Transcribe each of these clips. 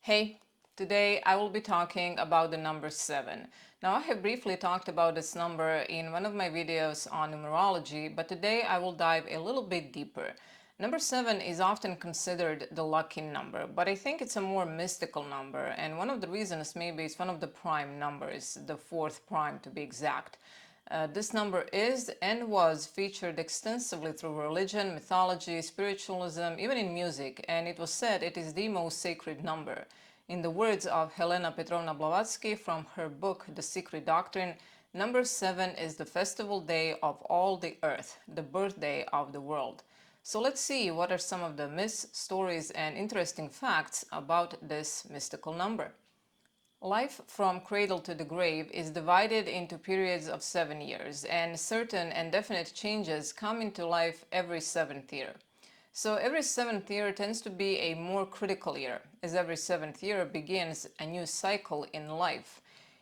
Hey, today I will be talking about the number 7. Now, I have briefly talked about this number in one of my videos on numerology, but today I will dive a little bit deeper. Number 7 is often considered the lucky number, but I think it's a more mystical number, and one of the reasons maybe it's one of the prime numbers, the fourth prime to be exact. This number is and was featured extensively through religion, mythology, spiritualism, even in music, and it was said it is the most sacred number. In the words of Helena Petrovna Blavatsky from her book The Secret Doctrine, number 7 is the festival day of all the earth, the birthday of the world. So let's see what are some of the myths, stories, and interesting facts about this mystical number. Life from cradle to the grave is divided into periods of 7 years, and certain and definite changes come into life every seventh year. So every seventh year tends to be a more critical year, as every seventh year begins a new cycle in life.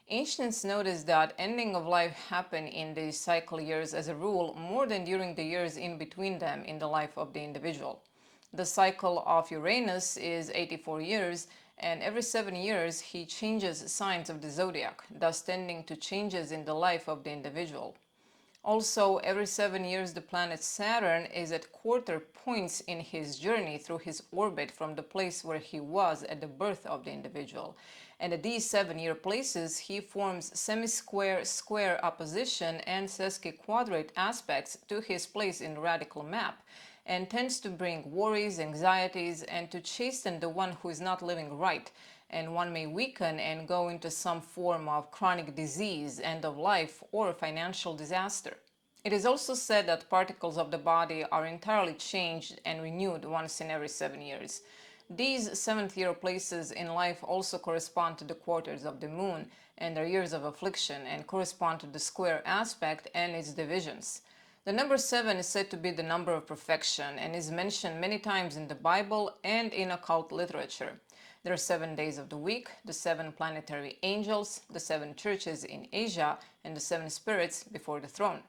Ancients noticed that ending of life happen in these cycle years as a rule more than during the years in between them in the life of the individual. The cycle of Uranus is 84 years, and every 7 years he changes signs of the zodiac, thus tending to changes in the life of the individual. Also, every 7 years the planet Saturn is at quarter points in his journey through his orbit from the place where he was at the birth of the individual. And at these 7 year places he forms semi-square, square opposition and sesquiquadrate aspects to his place in the radical map, and tends to bring worries, anxieties, and to chasten the one who is not living right, and one may weaken and go into some form of chronic disease, end of life, or financial disaster. It is also said that particles of the body are entirely changed and renewed once in every 7 years. These seventh year places in life also correspond to the quarters of the moon and their years of affliction, and correspond to the square aspect and its divisions. The number 7 is said to be the number of perfection and is mentioned many times in the Bible and in occult literature. There are 7 days of the week, the 7 planetary angels, the 7 churches in Asia, and the 7 spirits before the throne.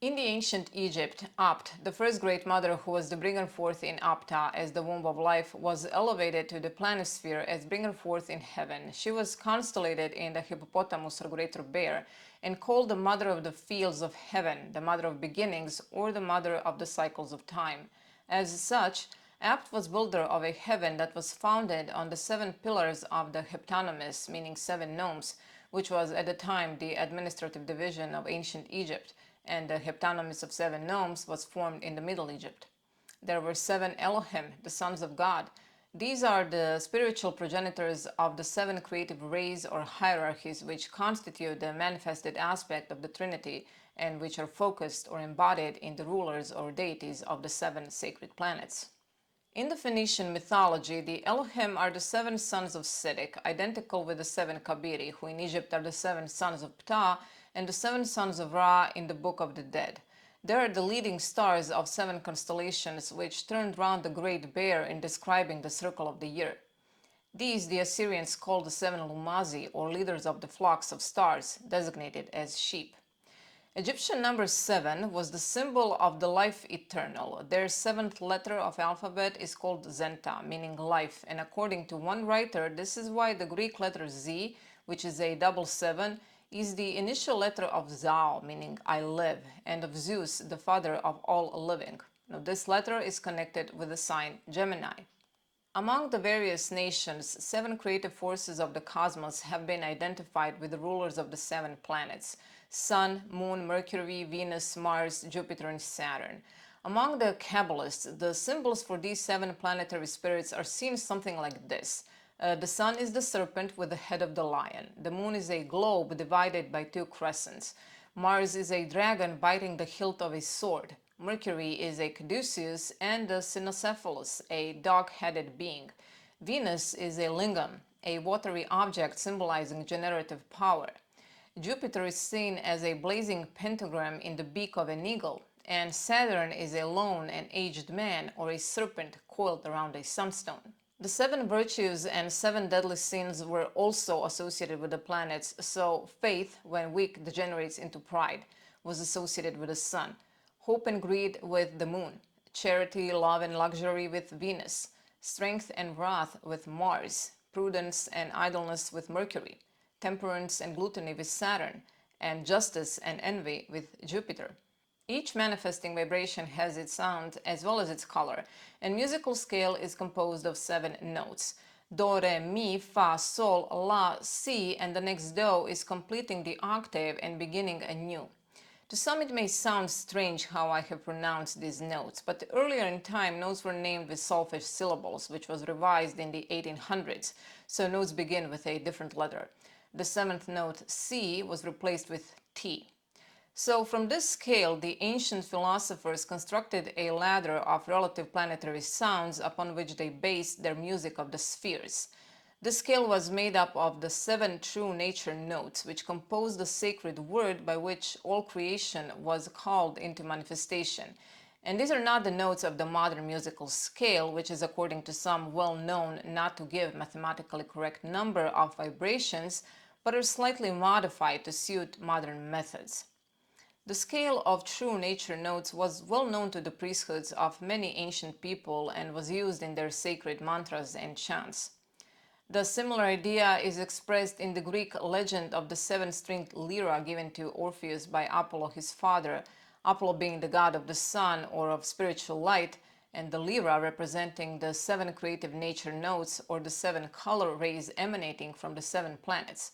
In the ancient Egypt, Apt, the first great mother who was the bringer forth in Apta as the womb of life, was elevated to the planisphere as bringer forth in heaven. She was constellated in the hippopotamus or greater bear and called the mother of the fields of heaven, the mother of beginnings, or the mother of the cycles of time. As such, Apt was builder of a heaven that was founded on the 7 pillars of the Heptanomis, meaning 7 nomes, which was at the time the administrative division of ancient Egypt, and the Heptanomis of 7 nomes was formed in the Middle Egypt. There were 7 Elohim, the sons of God. These are the spiritual progenitors of the 7 creative rays or hierarchies which constitute the manifested aspect of the Trinity, and which are focused or embodied in the rulers or deities of the 7 sacred planets. In the Phoenician mythology, the Elohim are the 7 sons of Siddiq, identical with the 7 Kabiri, who in Egypt are the 7 sons of Ptah, and the 7 sons of Ra in the Book of the Dead. They are the leading stars of 7 constellations which turned round the Great Bear in describing the circle of the year. These the Assyrians called the 7 Lumazi, or leaders of the flocks of stars, designated as sheep. Egyptian number 7 was the symbol of the life eternal. Their 7th letter of alphabet is called Zenta, meaning life, and according to one writer, this is why the Greek letter Z, which is a double 7, is the initial letter of Zao, meaning I live, and of Zeus, the father of all living. Now, this letter is connected with the sign Gemini. Among the various nations, 7 creative forces of the cosmos have been identified with the rulers of the 7 planets: Sun, Moon, Mercury, Venus, Mars, Jupiter, and Saturn. Among the Kabbalists, the symbols for these 7 planetary spirits are seen something like this. The Sun is the serpent with the head of the lion. The Moon is a globe divided by 2 crescents. Mars is a dragon biting the hilt of a sword. Mercury is a caduceus, and the cynocephalus, a dog-headed being. Venus is a lingam, a watery object symbolizing generative power. Jupiter is seen as a blazing pentagram in the beak of an eagle, and Saturn is a lone and aged man or a serpent coiled around a sunstone. The 7 virtues and 7 deadly sins were also associated with the planets, so faith, when weak, degenerates into pride, was associated with the sun, hope and greed with the moon, charity, love, and luxury with Venus, strength and wrath with Mars, prudence and idleness with Mercury, temperance and gluttony with Saturn, and justice and envy with Jupiter. Each manifesting vibration has its sound as well as its color, and musical scale is composed of 7 notes. Do, re, mi, fa, sol, la, si, and the next do is completing the octave and beginning anew. To some it may sound strange how I have pronounced these notes, but earlier in time notes were named with solfege syllables, which was revised in the 1800s, so notes begin with a different letter. The 7th note, C, was replaced with T. So from this scale, the ancient philosophers constructed a ladder of relative planetary sounds upon which they based their music of the spheres. The scale was made up of the 7 true nature notes, which composed the sacred word by which all creation was called into manifestation. And these are not the notes of the modern musical scale, which is, according to some, well known not to give mathematically correct number of vibrations, but are slightly modified to suit modern methods. The scale of true nature notes was well known to the priesthoods of many ancient people and was used in their sacred mantras and chants. The similar idea is expressed in the Greek legend of the 7-stringed lyra given to Orpheus by Apollo, his father, Apollo being the god of the sun or of spiritual light, and the lyra representing the 7 creative nature notes or the 7 color rays emanating from the 7 planets.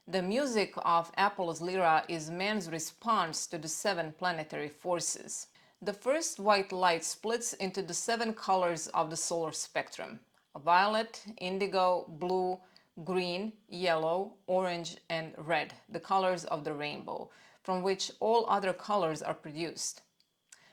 The music of Apollo's lyra is man's response to the 7 planetary forces. The first white light splits into the 7 colors of the solar spectrum: violet, indigo, blue, green, yellow, orange, and red, the colors of the rainbow, from which all other colors are produced.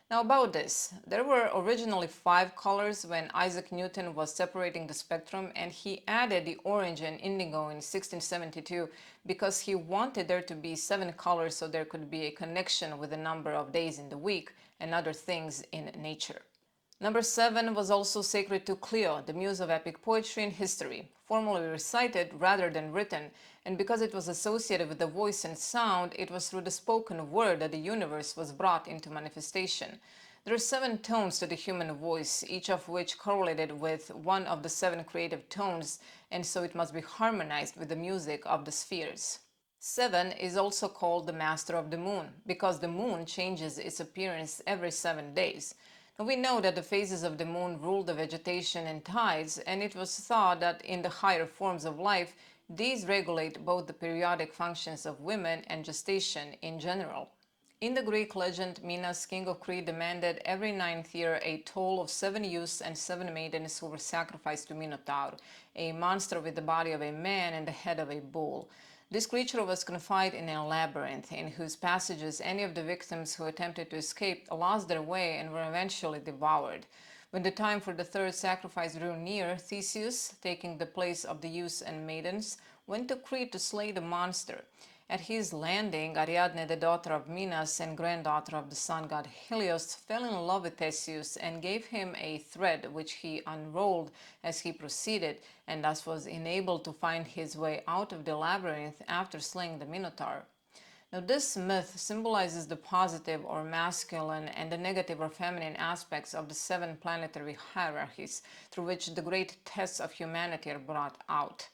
Now about this, there were originally 5 colors when Isaac Newton was separating the spectrum, and he added the orange and indigo in 1672 because he wanted there to be 7 colors so there could be a connection with the number of days in the week and other things in nature. Number 7 was also sacred to Clio, the muse of epic poetry and history, formally recited rather than written, and because it was associated with the voice and sound, it was through the spoken word that the universe was brought into manifestation. There are 7 tones to the human voice, each of which correlated with one of the 7 creative tones, and so it must be harmonized with the music of the spheres. 7 is also called the master of the moon, because the moon changes its appearance every 7 days. We know that the phases of the moon rule the vegetation and tides, and it was thought that in the higher forms of life, these regulate both the periodic functions of women and gestation in general. In the Greek legend, Minos, king of Crete, demanded every 9th year a toll of 7 youths and 7 maidens who were sacrificed to Minotaur, a monster with the body of a man and the head of a bull. This creature was confined in a labyrinth, in whose passages any of the victims who attempted to escape lost their way and were eventually devoured. When the time for the 3rd sacrifice drew near, Theseus, taking the place of the youths and maidens, went to Crete to slay the monster. At his landing, Ariadne, the daughter of Minos and granddaughter of the sun god Helios, fell in love with Theseus and gave him a thread which he unrolled as he proceeded, and thus was enabled to find his way out of the labyrinth after slaying the Minotaur. Now, this myth symbolizes the positive or masculine and the negative or feminine aspects of the 7 planetary hierarchies through which the great tests of humanity are brought out.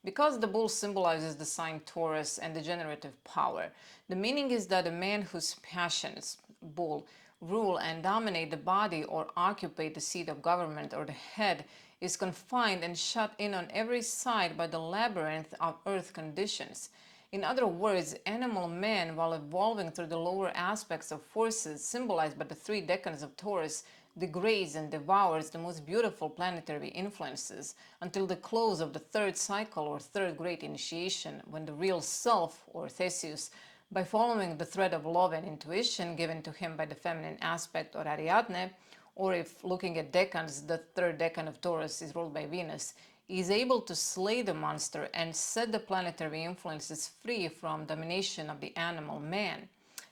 Because the bull symbolizes the sign Taurus and the generative power, the meaning is that a man whose passions, bull, rule and dominate the body or occupy the seat of government or the head is confined and shut in on every side by the labyrinth of earth conditions. In other words, animal man, while evolving through the lower aspects of forces symbolized by the 3 decans of Taurus, degrades and devours the most beautiful planetary influences until the close of the 3rd cycle or 3rd great initiation, when the real self, or Theseus, by following the thread of love and intuition given to him by the feminine aspect or Ariadne, or if looking at decans, the 3rd decan of Taurus is ruled by Venus, is able to slay the monster and set the planetary influences free from domination of the animal man,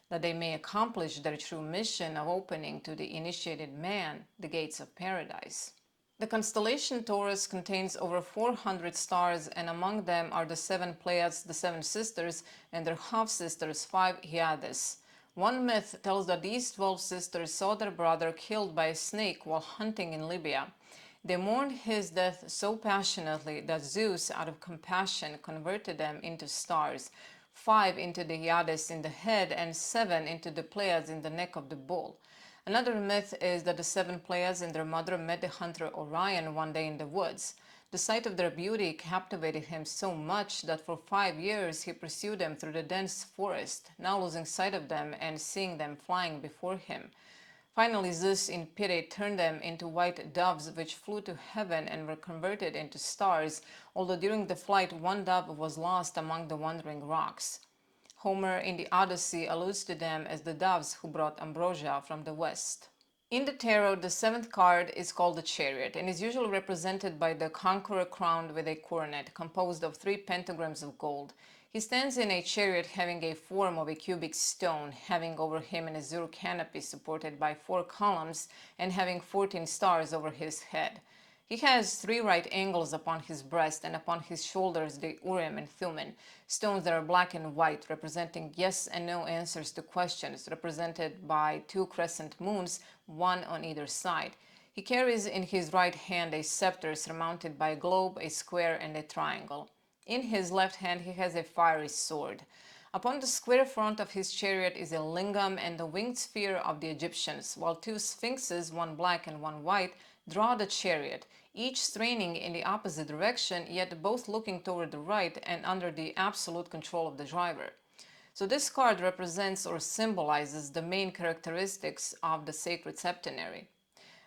that they may accomplish their true mission of opening to the initiated man the gates of paradise. The constellation Taurus contains over 400 stars, and among them are the 7 Pleiades, the 7 sisters, and their half-sisters, 5 Hyades. One myth tells that these 12 sisters saw their brother killed by a snake while hunting in Libya. They mourned his death so passionately that Zeus, out of compassion, converted them into stars, 5 into the Hyades in the head and 7 into the Pleiades in the neck of the bull. Another myth is that the 7 Pleiades and their mother met the hunter Orion one day in the woods. The sight of their beauty captivated him so much that for 5 years he pursued them through the dense forest, now losing sight of them and seeing them flying before him. Finally, Zeus in pity turned them into white doves which flew to heaven and were converted into stars, although during the flight one dove was lost among the wandering rocks. Homer in the Odyssey alludes to them as the doves who brought ambrosia from the west. In the tarot, the 7th card is called the Chariot and is usually represented by the conqueror crowned with a coronet composed of 3 pentagrams of gold. He stands in a chariot having a form of a cubic stone, having over him an azure canopy supported by 4 columns and having 14 stars over his head. He has 3 right angles upon his breast, and upon his shoulders the Urim and Thummim, stones that are black and white, representing yes and no answers to questions, represented by 2 crescent moons, one on either side. He carries in his right hand a scepter surmounted by a globe, a square, and a triangle. In his left hand he has a fiery sword. Upon the square front of his chariot is a lingam and the winged sphere of the Egyptians, while 2 sphinxes, one black and one white, draw the chariot, each straining in the opposite direction, yet both looking toward the right and under the absolute control of the driver. So this card represents or symbolizes the main characteristics of the sacred septenary.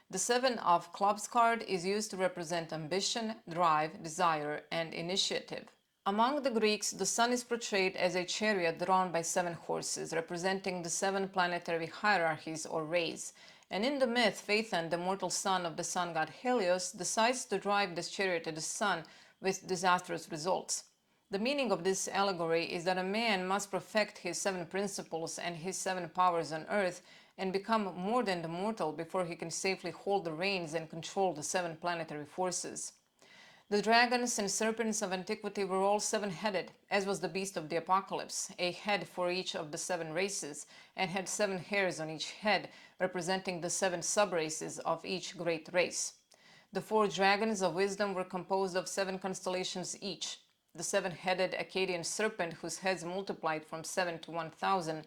The 7 of clubs card is used to represent ambition, drive, desire, and initiative. Among the Greeks, the sun is portrayed as a chariot drawn by 7 horses, representing the 7 planetary hierarchies or rays. And in the myth, Phaethon, the mortal son of the sun god Helios, decides to drive this chariot to the sun with disastrous results. The meaning of this allegory is that a man must perfect his 7 principles and his 7 powers on earth and become more than the mortal before he can safely hold the reins and control the 7 planetary forces. The dragons and serpents of antiquity were all 7-headed, as was the beast of the apocalypse, a head for each of the 7 races, and had 7 hairs on each head, representing the 7 sub-races of each great race. The 4 dragons of wisdom were composed of 7 constellations each. The 7-headed Akkadian serpent, whose heads multiplied from 7 to 1,000,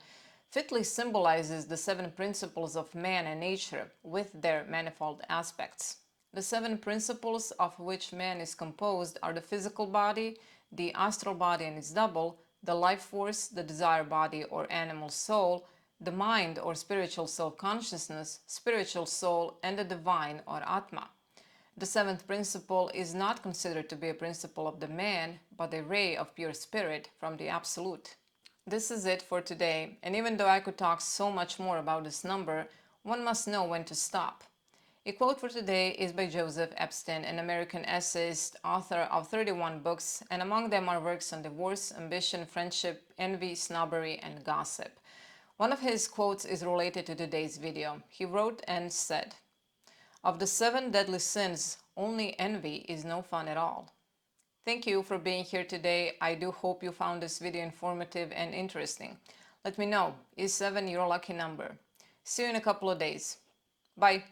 fitly symbolizes the 7 principles of man and nature with their manifold aspects. The 7 principles of which man is composed are the physical body, the astral body and its double, the life force, the desire body or animal soul, the mind or spiritual self-consciousness, spiritual soul, and the divine or Atma. The 7th principle is not considered to be a principle of the man, but a ray of pure spirit from the Absolute. This is it for today, and even though I could talk so much more about this number, one must know when to stop. A quote for today is by Joseph Epstein, an American essayist, author of 31 books, and among them are works on divorce, ambition, friendship, envy, snobbery, and gossip. One of his quotes is related to today's video. He wrote and said, "Of the 7 deadly sins, only envy is no fun at all." Thank you for being here today. I do hope you found this video informative and interesting. Let me know, is 7 your lucky number? See you in a couple of days. Bye.